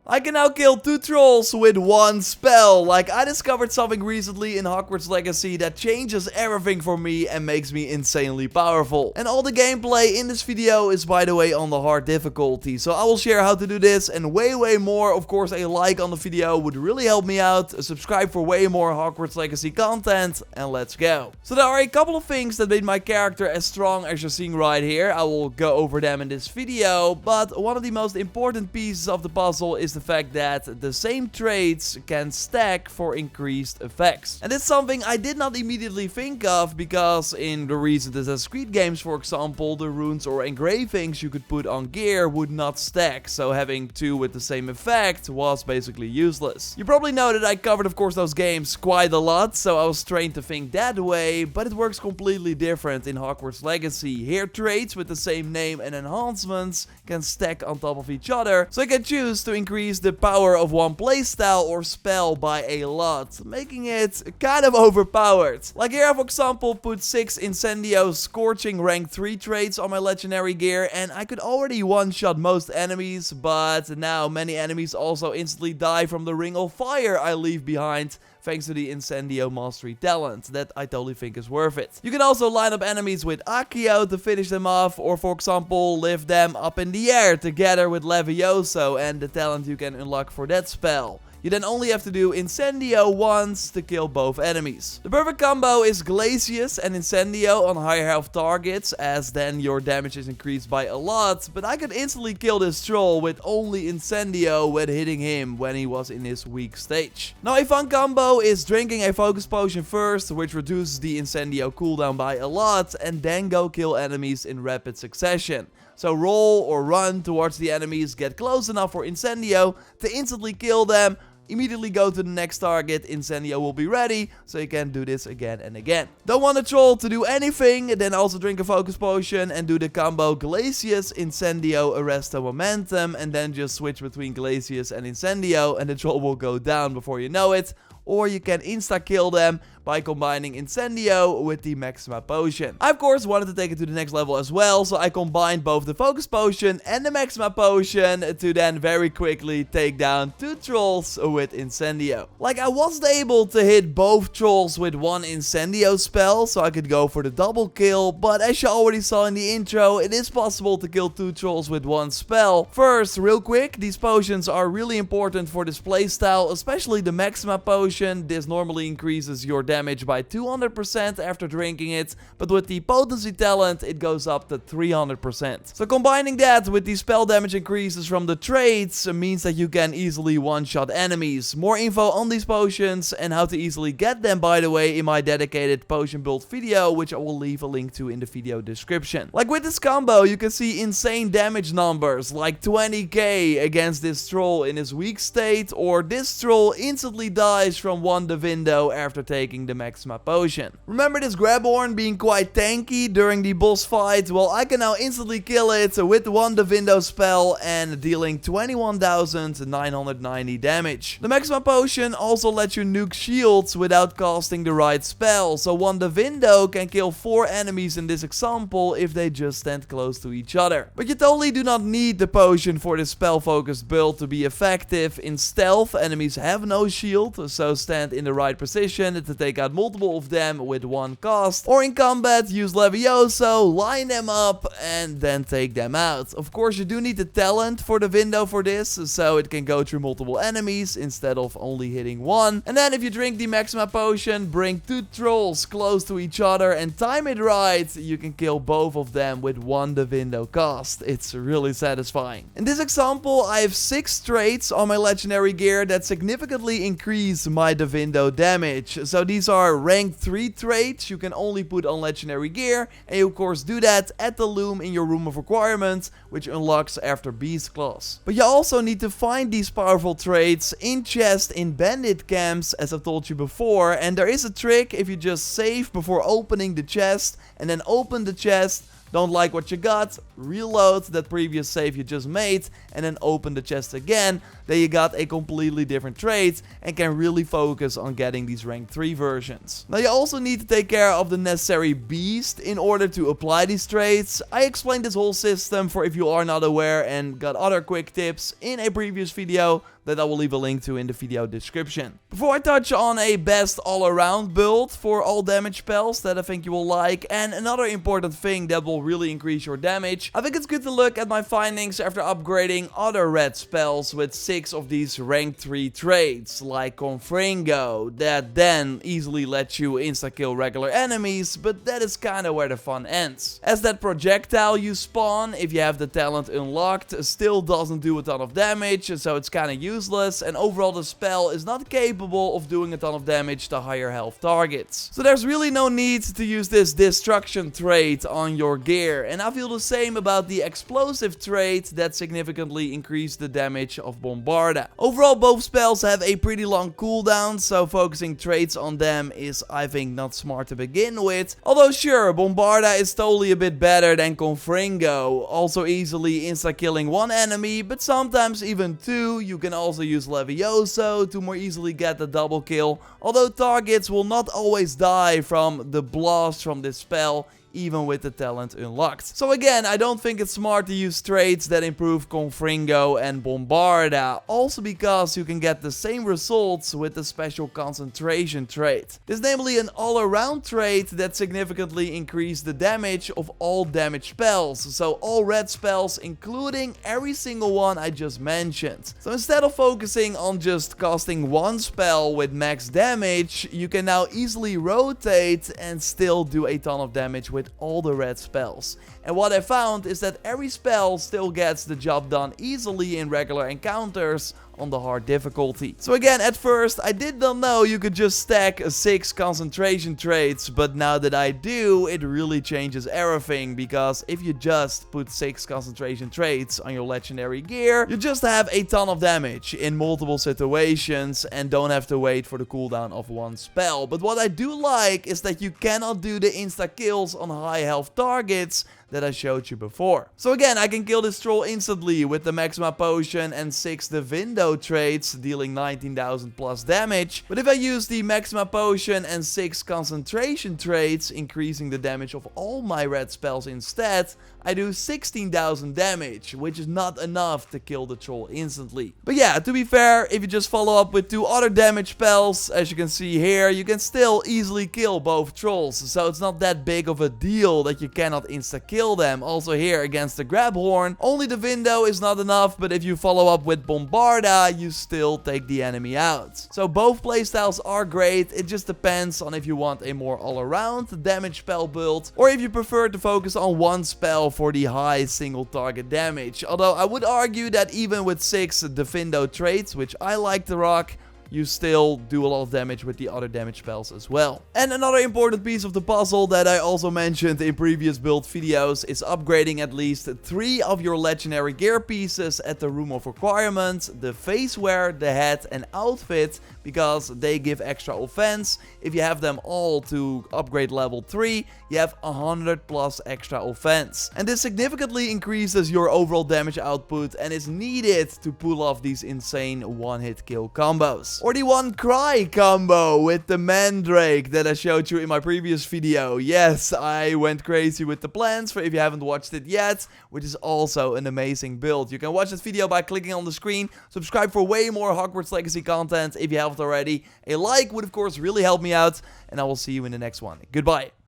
I can now kill 2 trolls with 1 spell. Like, I discovered something recently in Hogwarts Legacy that changes everything for me and makes me insanely powerful. And all the gameplay in this video is, by the way, on the hard difficulty. So I will share how to do this and way more. Of course, a like on the video would really help me out. Subscribe for way more Hogwarts Legacy content, and let's go. So there are a couple of things that made my character as strong as you're seeing right here. I will go over them in this video, but one of the most important pieces of the puzzle is the fact that the same traits can stack for increased effects. And it's something I did not immediately think of, because in the recent Assassin's Creed games, for example, the runes or engravings you could put on gear would not stack, so having 2 with the same effect was basically useless. You probably know that I covered, of course, those games quite a lot, so I was trained to think that way, but it works completely different in Hogwarts Legacy. Here, traits with the same name and enhancements can stack on top of each other, so I can choose to increase the power of one playstyle or spell by a lot, making it kind of overpowered. Like here I, for example, put 6 Incendio Scorching rank 3 traits on my legendary gear, and I could already one-shot most enemies, but now many enemies also instantly die from the ring of fire I leave behind, thanks to the Incendio Mastery talent, that I totally think is worth it. You can also line up enemies with Accio to finish them off, or for example, lift them up in the air together with Levioso and the talent you can unlock for that spell. You then only have to do Incendio once to kill both enemies. The perfect combo is Glacius and Incendio on higher health targets, as then your damage is increased by a lot, but I could instantly kill this troll with only Incendio when hitting him when he was in his weak stage. Now a fun combo is drinking a focus potion first, which reduces the Incendio cooldown by a lot, and then go kill enemies in rapid succession. So roll or run towards the enemies, get close enough for Incendio to instantly kill them, immediately go to the next target, Incendio will be ready, so you can do this again and again. Don't want a troll to do anything, then also drink a focus potion and do the combo Glacius, Incendio, Arresto Momentum, and then just switch between Glacius and Incendio, and the troll will go down before you know it. Or you can insta-kill them by combining Incendio with the Maxima Potion. I, of course, wanted to take it to the next level as well, so I combined both the Focus Potion and the Maxima Potion to then very quickly take down 2 trolls with Incendio. Like, I wasn't able to hit both trolls with 1 Incendio spell, so I could go for the double kill, but as you already saw in the intro, it is possible to kill 2 trolls with 1 spell. First, real quick, these potions are really important for this playstyle, especially the Maxima Potion. This normally increases your damage by 200% after drinking it, but with the potency talent it goes up to 300%. So combining that with the spell damage increases from the traits means that you can easily one-shot enemies. More info on these potions and how to easily get them, by the way, in my dedicated potion build video, which I will leave a link to in the video description. Like with this combo, you can see insane damage numbers, like 20k against this troll in his weak state, or this troll instantly dies from 1 Divindo after taking the Maxima Potion. Remember this Grabhorn being quite tanky during the boss fight? Well, I can now instantly kill it with 1 Divindo spell and dealing 21,990 damage. The Maxima Potion also lets you nuke shields without casting the right spell, so 1 Divindo can kill 4 enemies in this example if they just stand close to each other. But you totally do not need the potion for this spell focused build to be effective. In stealth, enemies have no shield, so stand in the right position to take out multiple of them with 1 cast, or in combat use Levioso, line them up and then take them out. Of course, you do need the talent for the window for this, so it can go through multiple enemies instead of only hitting 1. And then if you drink the Maxima Potion, bring 2 trolls close to each other and time it right, you can kill both of them with 1 Divindo cast. It's really satisfying. In this example, I have 6 traits on my legendary gear that significantly increase my Divindo damage. So these are rank 3 traits you can only put on legendary gear, and you of course do that at the loom in your room of requirements, which unlocks after Beast Class. But you also need to find these powerful traits in chests in bandit camps, as I've told you before, and there is a trick. If you just save before opening the chest and then open the chest, don't like what you got, reload that previous save you just made, and then open the chest again. Then you got a completely different trait and can really focus on getting these rank 3 versions. Now you also need to take care of the necessary beast in order to apply these traits. I explained this whole system for if you are not aware and got other quick tips in a previous video that I will leave a link to in the video description. Before I touch on a best all-around build for all damage spells that I think you will like, and another important thing that will really increase your damage, I think it's good to look at my findings after upgrading other red spells with 6 of these rank 3 traits, like Confringo, that then easily lets you insta-kill regular enemies, but that is kinda where the fun ends. As that projectile you spawn, if you have the talent unlocked, still doesn't do a ton of damage, so it's kinda useless, and overall the spell is not capable of doing a ton of damage to higher health targets. So there's really no need to use this destruction trait on your gear, and I feel the same about the explosive trait that significantly increased the damage of Bombarda. Overall both spells have a pretty long cooldown, so focusing traits on them is I think not smart to begin with. Although sure, Bombarda is totally a bit better than Confringo, also easily insta-killing one enemy, but sometimes even two. You can also use Levioso to more easily get the double kill, although targets will not always die from the blast from this spell, even with the talent unlocked. So again, I don't think it's smart to use traits that improve Confringo and Bombarda, also because you can get the same results with the special concentration trait. This is namely an all-around trait that significantly increased the damage of all damage spells, so all red spells including every single one I just mentioned. So instead of focusing on just casting one spell with max damage, you can now easily rotate and still do a ton of damage with all the red spells. And what I found is that every spell still gets the job done easily in regular encounters on the hard difficulty. So again, at first I did not know you could just stack 6 concentration traits, but now that I do, it really changes everything, because if you just put 6 concentration traits on your legendary gear, you just have a ton of damage in multiple situations and don't have to wait for the cooldown of one spell. But what I do like is that you cannot do the insta kills on high health targets that I showed you before. So again, I can kill this troll instantly with the Maxima Potion and 6 Divindo traits, dealing 19,000 plus damage. But if I use the Maxima Potion and 6 concentration traits, increasing the damage of all my red spells instead, I do 16,000 damage, which is not enough to kill the troll instantly. But yeah, to be fair, if you just follow up with 2 other damage spells, as you can see here, you can still easily kill both trolls. So it's not that big of a deal that you cannot insta-kill them. Also here against the Grab Horn, only the window is not enough, but if you follow up with Bombarda, you still take the enemy out. So both playstyles are great, it just depends on if you want a more all-around damage spell build, or if you prefer to focus on one spell for the high single target damage. Although I would argue that even with 6 Divindo traits, which I like to rock, you still do a lot of damage with the other damage spells as well. And another important piece of the puzzle that I also mentioned in previous build videos is upgrading at least 3 of your legendary gear pieces at the Room of Requirements: the face wear, the head and outfit, because they give extra offense. If you have them all to upgrade level 3, you have 100 plus extra offense. And this significantly increases your overall damage output and is needed to pull off these insane one-hit kill combos. Or the one cry combo with the Mandrake that I showed you in my previous video. Yes, I went crazy with the plans for if you haven't watched it yet, which is also an amazing build. You can watch this video by clicking on the screen. Subscribe for way more Hogwarts Legacy content if you haven't already. A like would of course really help me out, and I will see you in the next one. Goodbye.